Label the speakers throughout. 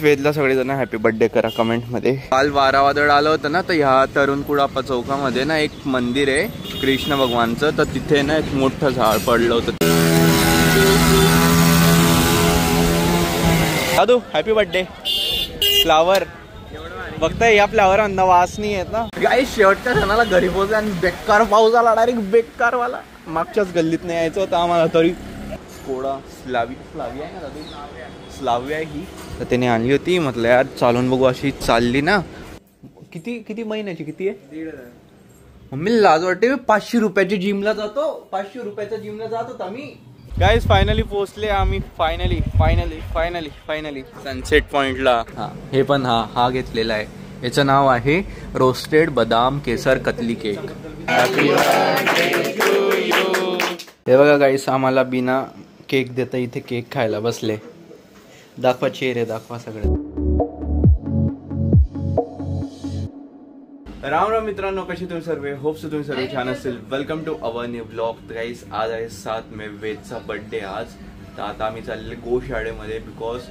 Speaker 1: वेदला सगळेजण happy birthday करा comment मध्ये। काल वारा वादळ आलं होतं ना, तर ह्या तरुणकुडापा चौकामध्ये ना एक मंदिर आहे कृष्ण भगवानचं, तर तिथे ना एक मोठं झाड पडलं होतं। दादू हॅपी बर्थडे। फ्लावर बघताय, या फ्लावर अंदा वास नाही येत ना गाईस। शेवटच्या क्षणाला घरी पोहोचला आणि बेकार पाऊस आला, डायरेक्ट बेकार वाला। मागच्याच गल्लीत नाही यायचं होतं आम्हाला, तरी थोडा स्लाव्या आहे ना दादू, स्लाव्या आहे ही, तर त्याने आणली होती। म्हटलं यार चालून बघू, अशी चालली ना। किती महिन्याची किती आहे? 1,500। मम्मी लाज वाटते, 500 रुपयाची जिमला जातो, 500 रुपयाच्या जिमला जात होता मी। गाईज फायनली पोहोचले आम्ही, फायनली सनसेट पॉइंटला। हा हे पण हा घेतलेला आहे, याचं नाव आहे रोस्टेड बदाम केसर कतली केक। हे बघा गाईस, आम्हाला बिना केक देता इथे केक खायला बसले। दाखवा चेहरे, दाखवा सगळे। राम राम मित्रांनो, कसे तुम्ही सर्व? होप्स तुम्ही सर्व छान असेल। Welcome to our new blog. Guys आज आहे 7 मे, वेदचा बर्थडे आज। तर आता आम्ही चाललेले गोशाळेमध्ये, बिकॉज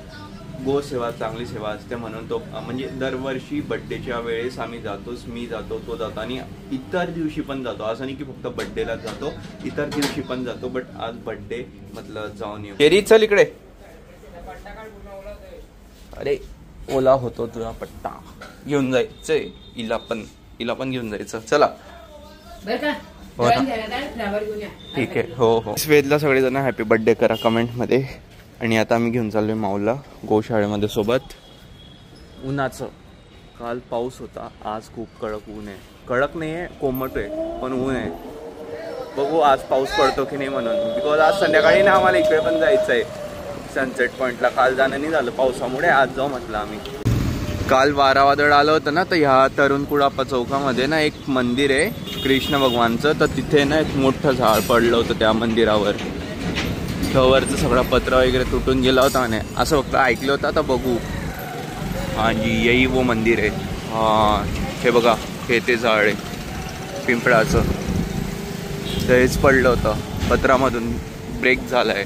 Speaker 1: गो सेवा चांगली सेवा असते म्हणून तो, म्हणजे दरवर्षी बर्थडेच्या वेळेस आम्ही जातोच, मी जातो, तो जातो आणि इतर दिवशी पण जातो। असं नाही की फक्त बर्थडेला जातो, इतर दिवशी पण जातो, बट आज बर्थडे म्हटलं जाऊन येऊ। केरी चल इकडे। अरे ओला होतो तुझा पट्टा, घेऊन जायचंय हिला पण घेऊन जायचं। चला हो ना, ठीक आहे, हो। वेदला सगळेजण हॅपी बर्थडे करा कमेंट मध्ये। आणि आता आम्ही घेऊन चाललोय माऊला गोशाळेमध्ये सोबत। उन्हाचं, काल पाऊस होता, आज खूप कडक ऊन आहे। कडक नाही आहे, कोमट आहे, पण ऊन आहे। बघू आज पाऊस पडतो की नाही म्हणून, बिकॉज आज संध्याकाळी ना आम्हाला इकडे पण जायचं आहे सनसेट पॉइंटला। काल जाणं नाही झालं पावसामुळे, आज जाऊ म्हटलं आम्ही। काल वारा वादळ आलं होतं ना, तर ह्या तरुणकुडापा चौकामध्ये ना एक मंदिर आहे कृष्ण भगवानचं, तर तिथे ना एक मोठं झाड पडलं होतं त्या मंदिरावर। वरचं सगळं पत्र वगैरे तुटून गेला होता म्हणे, असं फक्त ऐकलं होतं। आता बघू। हां जी, यही वो मंदिर आहे। हां हे बघा, हे ते झाड आहे पिंपळाचं, तेच पडलं होतं पत्रामधून, ब्रेक झालाय।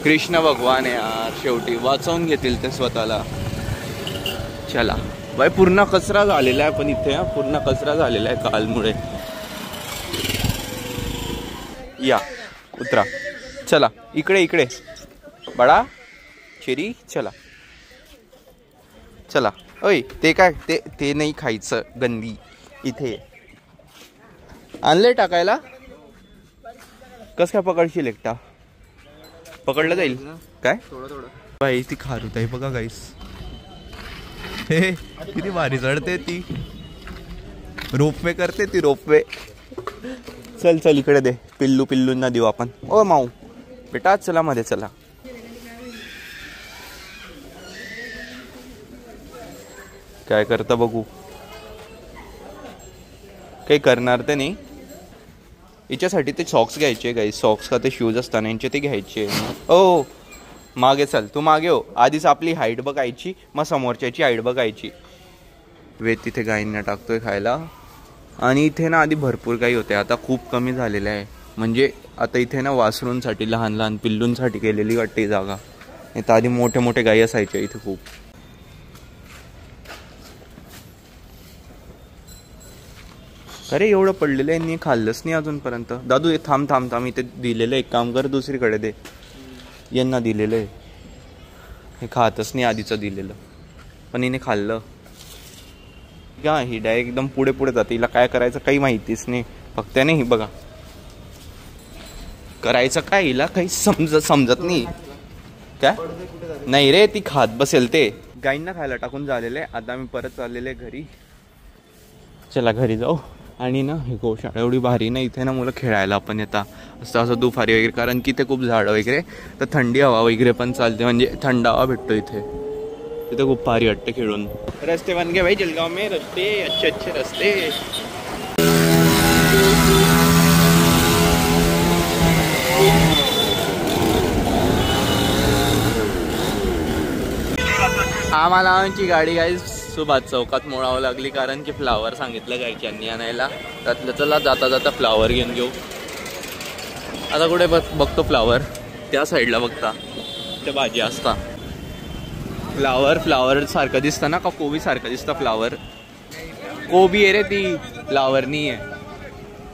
Speaker 1: कृष्ण भगवान आहे यार, शेवटी वाचवून घेतील ते स्वतःला। चला बाय, पूर्ण कचरा झालेला आहे पण इथे, पूर्ण कचरा झालेला आहे कालमुळे। या उतरा, चला इकडे बडा शेरी, चला ओय ते काय ते नाही खायचं, गंदी इथे आणलंय टाकायला। कस काय पकडशील एकटा? पकडलं जाईल काय? थोडं बाई ती खारुत आहे बघा गाईस, हे किती भारी चढते ती, रोपवे करते ती, रोपवे। चल इकडे दे, पिल्लूंना देऊ आपण। ओ माऊ बेटा चला मध्ये, चला। काय करता बघू, काही करणार ते नाही। हिच्यासाठी ते सॉक्स घ्यायचे गाईस, सॉक्स का ते शूज असताना यांचे ते घ्यायचे। ओ मागे चल, तू मागे हो, आधीच आपली हाईट बघायची, मग समोरच्याची हाईट बघायची। वेद तिथे गायींना टाकतोय खायला। आणि इथे ना आधी भरपूर गायी होते, आता खूप कमी झालेले आहे। म्हणजे आता इथे ना वासरूंसाठी, लहान पिल्लूंसाठी केलेली वाटते जागा, नाही तर आधी मोठे गायी असायच्या इथे खूप। अरे एवढं पडलेलं आहे, यांनी खाल्लंच नाही अजूनपर्यंत। दादू हे थांब, इथे दिलेलं एक काम कर, दुसरीकडे दे, यांना दिलेलं आहे। हे खातच नाही आधीचं दिलेलं, पण हिने खाल्लं का? ही डायरेक्ट एकदम पुढे जाते, हिला काय करायचं काही माहितीच नाही। फक्त नाही बघा करायचं काय, हिला काही समजत नाही काय। नाही रे, ती खात बसेल ते। गाईंना खायला टाकून झालेलं आहे, आता मी परत चाललेले घरी। चला घरी जाऊ। आणि ना हे गोशाळा एवढी भारी ना, इथे ना मुलं खेळायला पण येतात असं दुपारी वगैरे, कारण की इथे खूप झाडं वगैरे, तर थंडी हवा वगैरे पण चालते, म्हणजे थंड हवा भेटतो इथे खूप भारी वाटतं खेळून। रस्ते बन गए भाई जलगांव में, रस्ते अच्छे रस्ते। आम्हाला आमची गाडी गाईस सुभाष चौकात मोडावं लागली, कारण की फ्लावर सांगितलं घरच्यांनी आणायला। त्यातलं चला जाता फ्लावर घेऊन घेऊ। आता कुठे बघतो फ्लावर, त्या साईडला बघता त्या भाजी असता। फ्लावर सारखं दिसतं ना, का कोबी सारखं दिसतं फ्लावर? कोबी आहे रे ती, फ्लावर नाही आहे.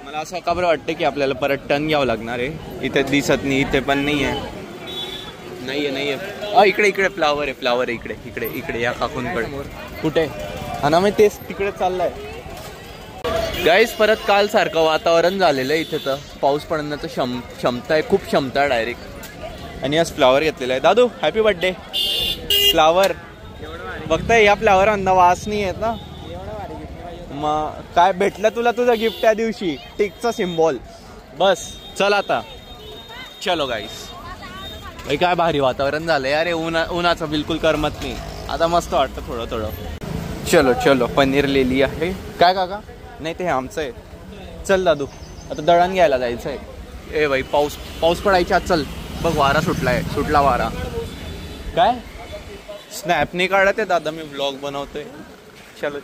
Speaker 1: मला असं का बरं वाटतं की आपल्याला परत टर्न घ्यावं लागणार आहे. इथे दिसत नाही, इथे पण नाही आहे. नाहीये. इकडे फ्लावर आहे. इकडे या काकूंकडे. कुठे? हा ना, मी तेच तिकडे चाललाय. गाईस, परत काल सारखं वातावरण झालेलं आहे इथे. तर पाऊस पडण्याचं क्षमता आहे, खूप क्षमता आहे डायरेक्ट. आणि आज फ्लावर घेतलेला आहे. दादू हॅपी बर्थडे. फ्लावर बघताय, या फ्लावर अंदा वास नाही येत ना. मग काय भेटलं तुला तुझं गिफ्ट त्या दिवशी? टिकचा सिम्बॉल. बस चल आता. चलो गाईस, काय भारी वातावरण झालंय. अरे उन्हाचं बिलकुल करमत नाही आता. मस्त वाटतं थोडं. चलो पनीर लिहिली आहे. काय काका? नाही ते आमचं आहे. चल दादू, आता दळण घ्यायला जायचं आहे. ए बाई, पाऊस पडायच्या. चल बघ, वारा सुटला वारा. काय स्नॅप नाही काढत आहे दादा, मी व्लॉग बनवतोय. चलो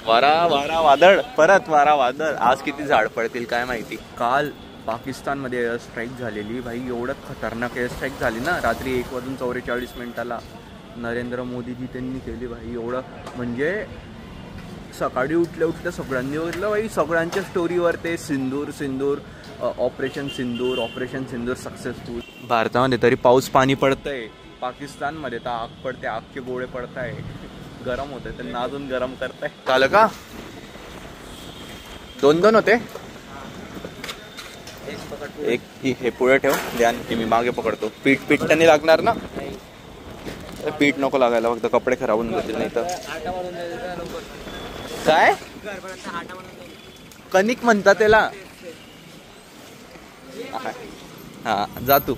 Speaker 1: वारा वादळ, परत वारा वादळ. आज किती झाड पडतील काय माहिती. काल पाकिस्तानमध्ये एअर स्ट्राईक झालेली भाई. एवढं खतरनाक एअर स्ट्राईक झाली ना, रात्री 1:44 नरेंद्र मोदीजी त्यांनी केली भाई. एवढं म्हणजे सकाळी उठल्या सगळ्यांनी बघितलं भाई. सगळ्यांच्या स्टोरीवर ते सिंदूर ऑपरेशन सिंदूर सक्सेसफुल. भारतामध्ये तरी पाऊस पाणी पडतंय, पाकिस्तानमध्ये तर आग पडते, आगचे गोळे पडताय, गरम होते. त्यांना अजून गरम करताय. काल का 2 होते. एक हे पुढे ठेव, ध्यान की मी मागे पकडतो. पीठ त्यांनी लागणार ना? पीठ नको लागायला, फक्त कपडे खराब होऊन जातील. नाही तर काय कणिक म्हणतात त्याला. हा जा तू,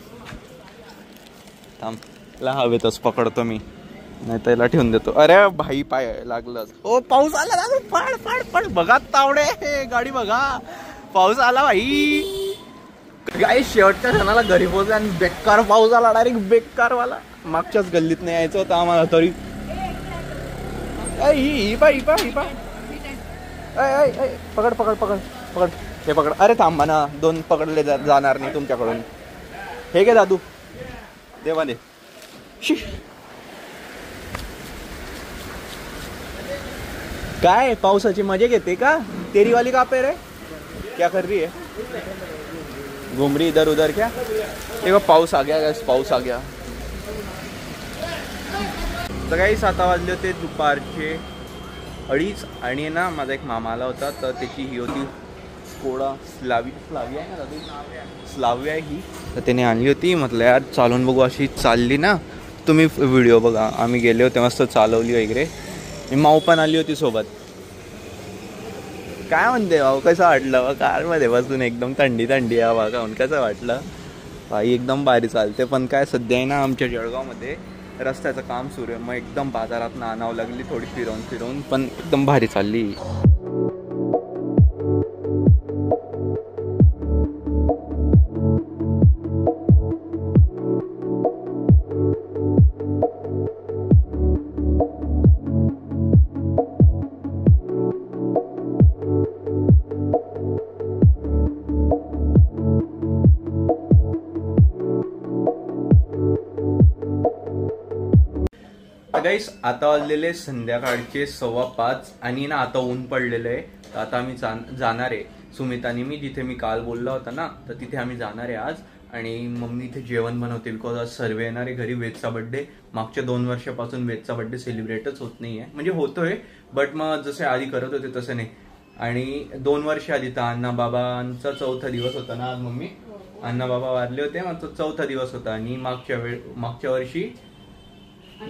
Speaker 1: थांब. हवेतच पकडतो मी, नाही त्याला ठेवून देतो. अरे भाई, पाय लागलं. ओ पाऊस आला दादू, पड बघा तावडे, गाडी बघा. पाऊस आला भाई. काय शेवटच्या क्षणाला घरी पोहोचला आणि बेकार पाऊस आला, डायरेक्ट बेकारवाला. मागच्याच गल्लीत नाही यायचं होतं आम्हाला तरी. ही पा पकड हे पकड. अरे थांबा ना, 2 पकडले जाणार नाही तुमच्याकडून. हे घे दादू, देवा दे. काय पावसाची मजा घेते का? तेरी वाली कहाँ पे रे? क्या कर रही है? घूम रही इधर उधर क्या? देखो पाऊस आ गया, पाऊस आ गया. तर काही 7 वाजले होते दुपारचे 2:30. आणि ना माझा एक मामा आला होता, तर त्याची ही होती स्कोडा स्लाविया आहे ना दादू, स्लाविया आहे ही. तर त्याने आणली होती. म्हटलं यार चालून बघू. अशी चालली ना, तुम्ही व्हिडिओ बघा. आम्ही गेले होते, मस्त चालवली वगैरे. मी माऊ पण आली होती सोबत. काय म्हणते भाऊ, कसं वाटलं कारमध्ये बसून? एकदम थंडी हवा खाऊन कसं वाटलं भाई? एकदम भारी चालते. पण काय सध्या आहे ना, आमच्या जळगावमध्ये रस्त्याचं काम सुरू आहे. मग एकदम बाजारात आणावं लागली थोडी फिरवून, पण एकदम भारी चालली. गाईस, आता वाजलेले संध्याकाळचे 5:15 आणि ना आता ऊन पडलेलं आहे. तर आता आम्ही जाणार आहे. सुमित आणि मी, जिथे मी काल बोलला होता ना, तर तिथे आम्ही जाणार आहे आज. आणि मम्मी इथे जेवण बनवते, बिकॉज आज सर्व येणार आहे घरी. वेदचा बर्थडे, मागच्या 2 वर्षापासून वेदचा बर्थडे सेलिब्रेटच होत नाहीये. म्हणजे होतोय, बट मग जसे आधी करत होते तसं नाही. आणि 2 वर्ष आधी तर अण्णा बाबांचा 4था दिवस होता ना आज. मम्मी अण्णा बाबा वारले होते, मग तो 4था दिवस होता. आणि मागच्या वर्षी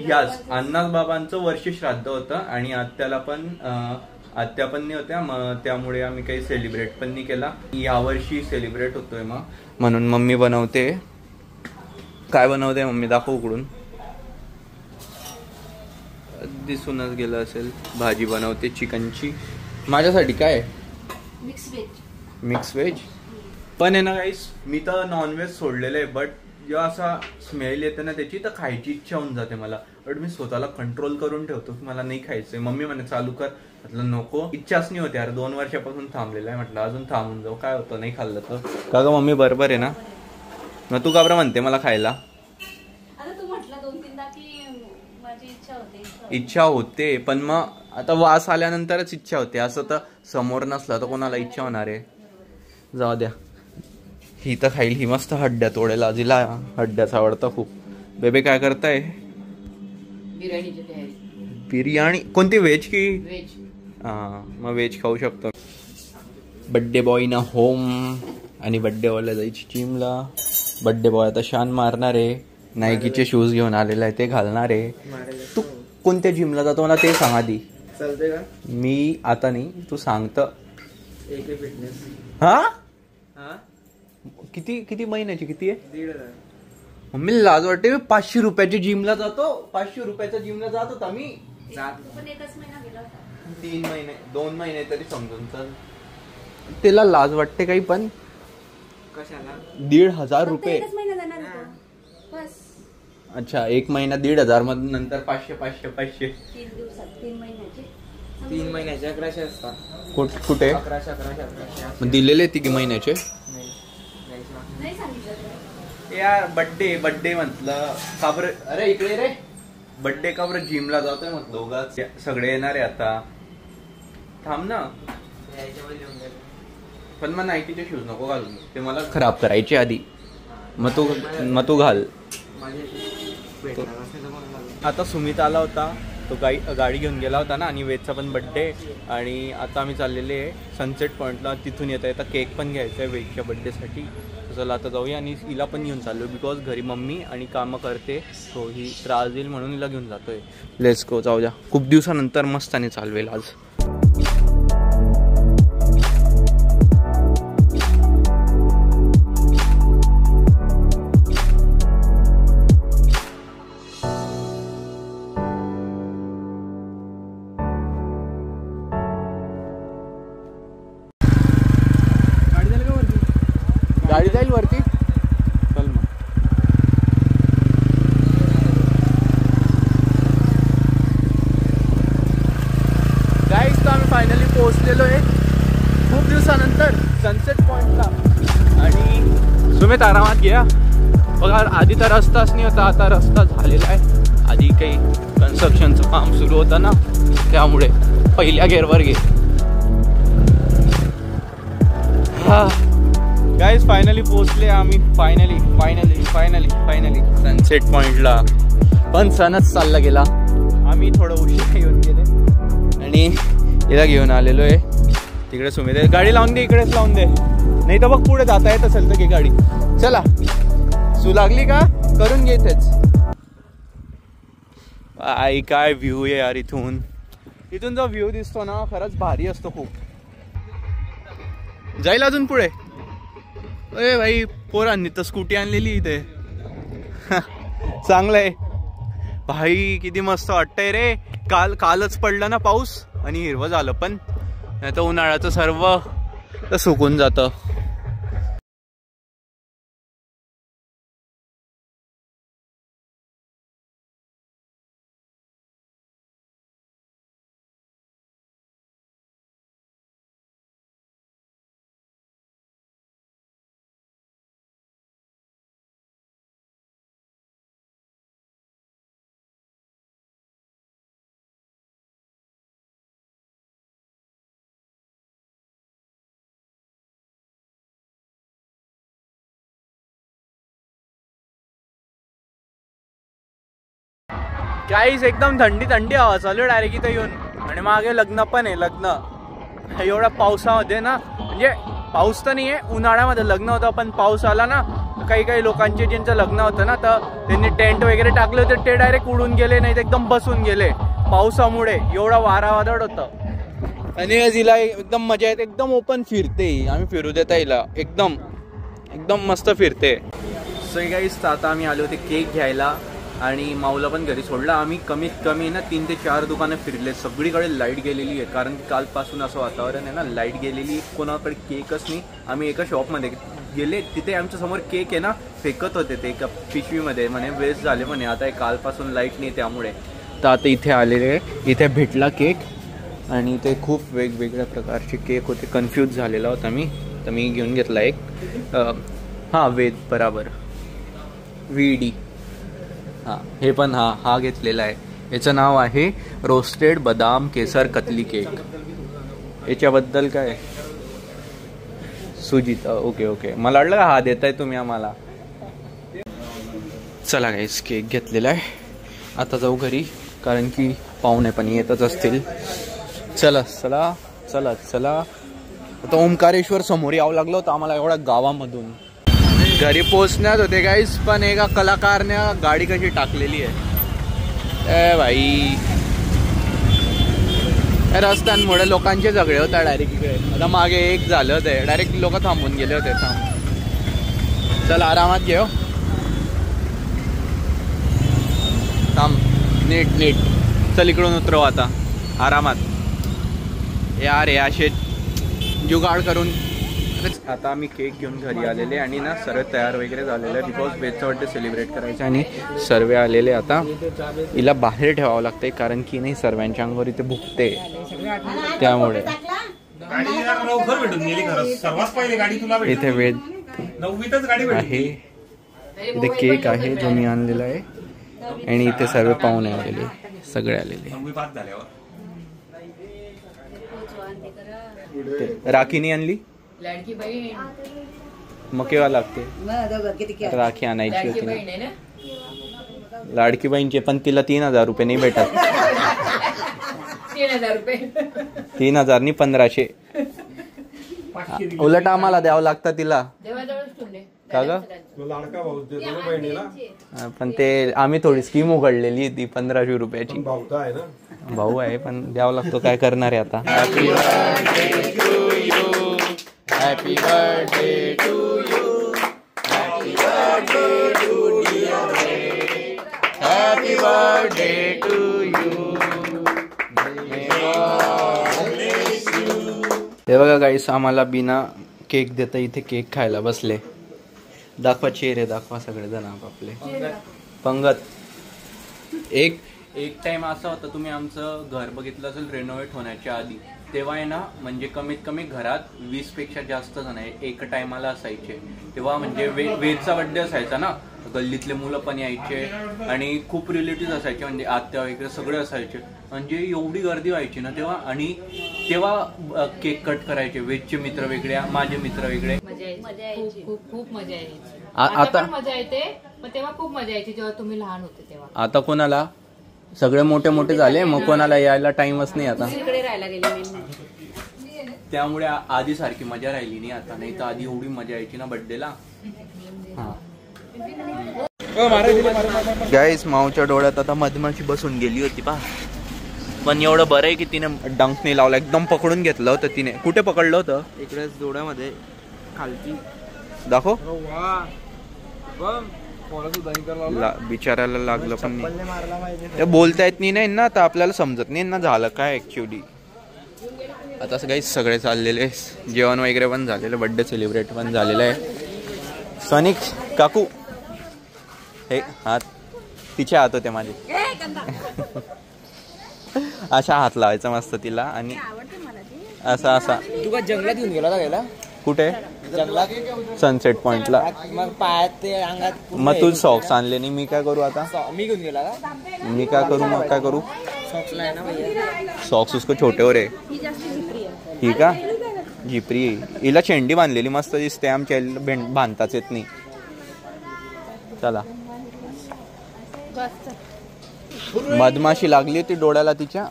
Speaker 1: याच अण्णा बाबांचं वर्ष श्राद्ध होतं. आणि आत्या पण नाही होत्या, मग त्यामुळे आम्ही काही सेलिब्रेट पण नाही केला. यावर्षी सेलिब्रेट होतोय मग, म्हणून मम्मी बनवते. काय बनवते मम्मी, दाखव उकडून. दिसूनच गेलं असेल. भाजी बनवते चिकनची माझ्यासाठी. काय मिक्स व्हेज. पण आहे ना गाईस, मी तर नॉनव्हेज सोडलेलं आहे. बट जेव्हा असा स्मेल येते ना त्याची, तर खायची इच्छा होऊन जाते मला. बट मी स्वतःला कंट्रोल करून ठेवतो की मला नाही खायचंय. मम्मी म्हणे चालू कर, म्हटलं नको, इच्छाच नाही होते यार. 2 वर्षापासून थांबलेलं आहे, म्हटलं अजून थांबून जाऊ, काय होतं नाही खाल्लं तर. का ग मम्मी, बरोबर आहे ना? मग तू का बरं म्हणते मला खायला?
Speaker 2: आता तू म्हटलं 2-3दा की
Speaker 1: इच्छा होते, पण मग आता वास आल्यानंतरच इच्छा होते. असं तर समोर नसलं तर कोणाला इच्छा होणार आहे. जाऊ द्या. ही तर खाईल. ही मस्त हड्ड्या तोडेल. आजीला हड्ड्याचा आवडतं खूप. बेबे काय करताय? बिर्याणी. कोणती, व्हेज की? हा, मग व्हेज खाऊ शकतो. बड्डे बॉय ना होम, आणि बड्डे बॉयला जायची जिमला. बड्डे बॉय आता शान मारणार आहे. नायकीचे शूज घेऊन आलेला आहे, ते घालणार आहे. तू कोणत्या जिमला जातो मला ते सांग आधी.
Speaker 2: चालते का?
Speaker 1: मी आता नाही, तू सांगत.
Speaker 2: AK fitness.
Speaker 1: हा, किती किती महिन्याची किती आहे?
Speaker 2: 1,500.
Speaker 1: मम्मी लाज वाटते. 500 रुपयाची जिमला जातो. 500 रुपयाच्या जिमला जात होता मी. 3 महिने 2 महिने तरी समजून चल. त्याला लाज वाटते काही पण.
Speaker 2: कशाला?
Speaker 1: 1,500 रुपये. अच्छा, 1 महिना 1,500 मधून नंतर 500 500 500.
Speaker 2: 3 महिन्याचे 1100 असतात.
Speaker 1: कुठे?
Speaker 2: 1100.
Speaker 1: दिलेले 3 महिन्याचे. यार बड्डे म्हटलं का बरं. अरे इकडे रे. बड्डे का बरं जिमला जातोय म्हटलं. उगाच सगळे येणार आहे आता. थांब ना. पण मग नाईकीचे शूज नको घालू, ते मला खराब करायचे आधी. मग तू घाल. आता सुमित आला होता, तो गाडी घेऊन गेला होता ना, आणि वेदचा पण बड्डे. आणि आता आम्ही चाललेले आहे सनसेट पॉईंटला. तिथून येता केक पण घ्यायचा आहे वेदच्या बड्डेसाठी. चला आता जाऊया. आणि हिला पण घेऊन चाललो, बिकॉज घरी मम्मी आणि कामं करते, सो ही त्रास देईल म्हणून हिला घेऊन जातोय. Let's go. जाऊ द्या. खूप दिवसानंतर मस्ताने चालवेल आज. गाडी जाईल वरती. चल मग. गाईस, तर आम्ही फायनली पोहोचलेलो आहे खूप दिवसानंतर सनसेट पॉइंटला. आणि सुमित आरामात घ्या. बघा, आधी तर रस्ताच नाही होता, आता रस्ता झालेला आहे. आधी काही कन्स्ट्रक्शनचं काम सुरू होतं ना, त्यामुळे पहिल्या गेअरवर घे. हा गाईज, फायनली पोहोचले आम्ही. फायनली सनसेट पॉइंटला. पण सनच चालला गेला. आम्ही थोडं उशीर येऊन गेले आणि हिला घेऊन आलेलो आहे. तिकडे सुमित आहे. गाडी लावून दे, इकडेच लावून दे, नाही तर बघ पुढे जाता येत असेल तर घे गाडी. चला, सू लागली का करून घे तेच. आई काय व्ह्यू आहे यार इथून. इथून जो व्ह्यू दिसतो ना, खरंच भारी असतो खूप. जाईल अजून पुढे. अरे भाई, पोरांनी तर स्कूटी आणलेली इथे. चांगलंय भाई. किती मस्त वाटतंय रे. कालच पडलं ना पाऊस आणि हिरवं झालं, पण नाही तर उन्हाळ्याचं सर्व तर सुकून जातं. गाईस, एकदम थंडी हवा चालू डायरेक्ट इथं येऊन. आणि मागे लग्न पण आहे. लग्न एवढ्या पावसामध्ये ना, म्हणजे पाऊस तर नाही आहे, उन्हाळ्यामध्ये लग्न होतं, पण पाऊस आला ना, काही लोकांचे ज्यांचं लग्न होतं ना, तर त्यांनी टेंट वगैरे टाकले होते, ते डायरेक्ट उडून गेले, नाही तर एकदम बसून गेले पावसामुळे. एवढा वारा वादळ होतं. आणि हिला एकदम मजा येते. एकदम ओपन फिरते. आम्ही फिरू देता हिला. एकदम मस्त फिरते. सो गाईस, आता आम्ही आले होते केक घ्यायला आणि माऊला पण घरी सोडला. आम्ही कमीत कमी ना 3 ते 4 दुकानं फिरले. सगळीकडे लाईट गेलेली आहे, कारण कालपासून असं वातावरण आहे ना, लाईट गेलेली. कोणाकडे केकच नाही. आम्ही एका शॉपमध्ये गेले, तिथे आमच्या समोर केक आहे ना, फेकत होते ते एका पिशवीमध्ये. म्हणे वेस्ट झाले म्हणे. आता कालपासून लाईट नाही त्यामुळे. तर आता इथे आलेले, इथे भेटला केक. आणि ते खूप वेगवेगळ्या प्रकारचे केक होते. कन्फ्यूज झालेला होता मी, तर मी घेऊन घेतला एक. हां, वेद बराबर VD. हां, हे पण हा घेतलेला आहे. याचं नाव आहे रोस्टेड बदाम केसर कतली केक. याच्याबद्दल काय सुजित ओके ओके. मला वाटलं का हा देताय तुम्ही आम्हाला. चला गाईस केक घेतलेला आहे. आता जाऊ घरी कारण की पाहुणे पण येतच असतील. चला चला चला चला. आता ओंकारेश्वर समोर यावं लागलं होतं आम्हाला एवढ्या गावामधून. घरी पोहोचण्यात होते गाईस पण एका कलाकारने गाडी कशी टाकलेली आहे ए भाई. रस्त्यांमुळे लोकांचे झगडे होता डायरेक्ट इकडे. आता मागे एक झालं होते डायरेक्ट लोक थांबून गेले होते. चला आरामात घेऊ. थांब नीट नीट. चल इकडून उतरव आता आरामात. यार हे असे जुगाड करून. आता आम्ही केक घेऊन घरी आलेले आणि ना सर्व तयार वगैरे झालेलं आहे बिकॉज बेदचा बर्थडे सेलिब्रेट करायचं आणि सर्व आलेले. आता हिला बाहेर ठेवावं लागतंय कारण की नाही सर्वांच्या अंगावर इथे भुकते त्यामुळे. इथे वेद आहे. इथे केक आहे जो मी आणलेला आहे आणि इथे सर्व पाहुणे आलेले सगळे आलेले. राखी आणली मग केव्हा लागते राखी आणायची होती ना. लाडकी बहीणचे पण तिला 3,000 रुपये नाही भेटत. 3,000 नाही 1,500 उलट आम्हाला द्यावं लागतं तिला का ग. पण ते आम्ही थोडी स्कीम उघडलेली ती 1,500 रुपयाची. भाऊ आहे पण द्यावं लागतो काय करणार आहे आता. Happy birthday to you. Happy birthday to dear. Happy birthday to you. हे बघा गाईस आम्हाला बिना केक देता इथे केक खायला बसले. दाखवा चेहरे दाखवा सगळेजण आपापले. पंगत. एक टाइम असा होता तुम्ही आमचं घर बघितलं असेल रेनोव्हेट होण्याच्या आधी तेव्हा आहे ना म्हणजे कमीत कमी घरात 20 पेक्षा जास्त जण एक टायमाला असायचे. तेव्हा म्हणजे वेदचा बर्थडे असायचा ना गल्लीतले मुलं पण यायचे आणि खूप रिलेटिव्ह असायचे म्हणजे आत्या वगैरे सगळे असायचे. म्हणजे एवढी गर्दी व्हायची ना तेव्हा. आणि तेव्हा केक कट करायचे. वेदचे मित्र वेगळे माझे मित्र वेगळे.
Speaker 3: खूप मजा यायची.
Speaker 1: आता
Speaker 3: मजा येते पण तेव्हा खूप मजा यायची जेव्हा तुम्ही लहान होते तेव्हा.
Speaker 1: आता कोणाला सगळे मोठे मोठे झाले मग कोणाला यायला टाइमच नाही आता.
Speaker 3: राहायला गेले
Speaker 1: त्यामुळे आधी सारखी मजा राहिली नाही आता. नाही तर आधी एवढी मजा यायची ना बर्थडेला. गाईस माऊच्या डोळ्यात आता मधमाशी बसून गेली होती पा. पण एवढं बरं आहे की तिने डंक नाही लावला. एकदम पकडून घेतलं होतं तिने. कुठे पकडलं होतं.
Speaker 2: इकडेच डोळ्यामध्ये खालती
Speaker 1: दाखव. बिचारायला लागलं पण नाही. ते बोलता येत नाही ना तर आपल्याला समजत नाही ना झालं काय ऍक्च्युली. आता काही सगळे चाललेले जेवण वगैरे पण झालेलं. बर्थडे सेलिब्रेट पण झालेलं आहे. सोनिक काकू हे हात तिचे हात होते माझे. अशा हात लावायचा मस्त तिला आणि असा असा.
Speaker 2: तू जंगलात घेऊन गेला का.
Speaker 1: कुठे
Speaker 2: जंगलात
Speaker 1: सनसेट पॉइंटला.
Speaker 2: मग पायात ते अंगात
Speaker 1: मग तू सॉक्स आणले नाही. मी काय करू आता.
Speaker 2: मी घेऊन गेला का.
Speaker 1: मी काय करू मग काय करू. सॉक्स उसको छोटे हो रे. ही का झिपरी. हिला चेंडी बांधलेली मस्त दिसते. आमच्या बांधताच येत नाही. चला मधमाशी लागली होती डोळ्याला तिच्या.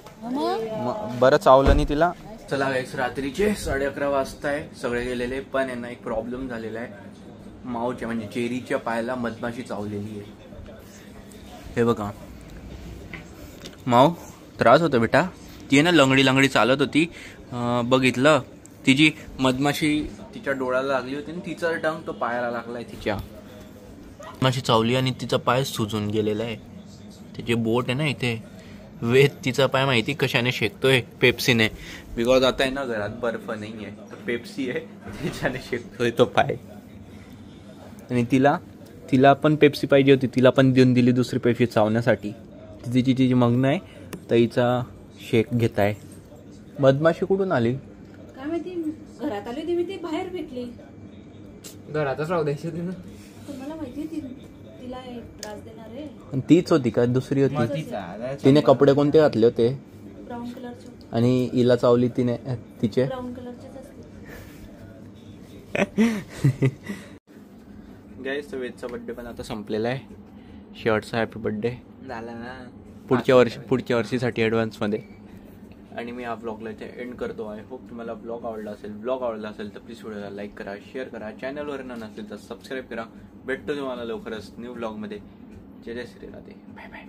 Speaker 1: बरं चावलं नाही तिला. चला गाईस रात्रीचे 11:30 वाजताय. सगळे गेलेले पण यांना एक प्रॉब्लेम झालेला आहे. माऊच्या म्हणजे चेरीच्या पायाला मधमाशी चावलेली आहे. हे बघा माऊ त्रास होतो बेटा. ती आहे ना लंगडी चालत होती. बघितलं तिची मधमाशी तिच्या डोळ्याला लागली होती आणि तिचा डंक तो पायाला लागलाय. तिच्या मधमाशी चावली आणि तिचा पाय सुजून गेलेला आहे. तिचे बोट आहे ना इथे. वेद तिचा पाय माहिती कशाने शेकतोय. पेप्सीने. बिकॉज आता आहे ना घरात बर्फ नाही आहे तर पेप्सी आहे त्याच्याने शेकतोय तो पाय. आणि तिला पण पेप्सी पाहिजे होती. तिला पण देऊन दिली दुसरी पेप्सी चावण्यासाठी. तिची मग्न आहे तर हिचा शेक घेत आहे. मधमाशी कुठून आली
Speaker 3: काय माहिती. घरात आली होती मी ती बाहेर भेटली.
Speaker 2: घरातच राहू द्यायची होती ना.
Speaker 3: तुम्हाला माहिती
Speaker 4: तिला त्रास देणार आहे.
Speaker 1: आणि तीच होती का दुसरी होती?
Speaker 2: तिचा
Speaker 1: तिने कपडे कोणते घातले होते?
Speaker 4: ब्राऊन कलरचे.
Speaker 1: आणि हिला चावली तिने तिचे?
Speaker 4: ब्राऊन कलरचेच असते.
Speaker 1: गाईस तर वेदचा बर्थडे पण आता संपलेला आहे. शर्टचा हॅपी बर्थडे
Speaker 2: झाला ना.
Speaker 1: पुढच्या वर्षीसाठी ॲडव्हान्समध्ये. आणि मी हा ब्लॉगला इथे एंड करतो. आय होप तुम्हाला ब्लॉग आवडला असेल तर प्लीज व्हिडिओला लाईक करा, शेअर करा, चॅनलवर नसेल तर सबस्क्राईब करा. भेटतो तुम्हाला लवकरच न्यू ब्लॉगमध्ये. जय जय श्री राधे. Bye bye.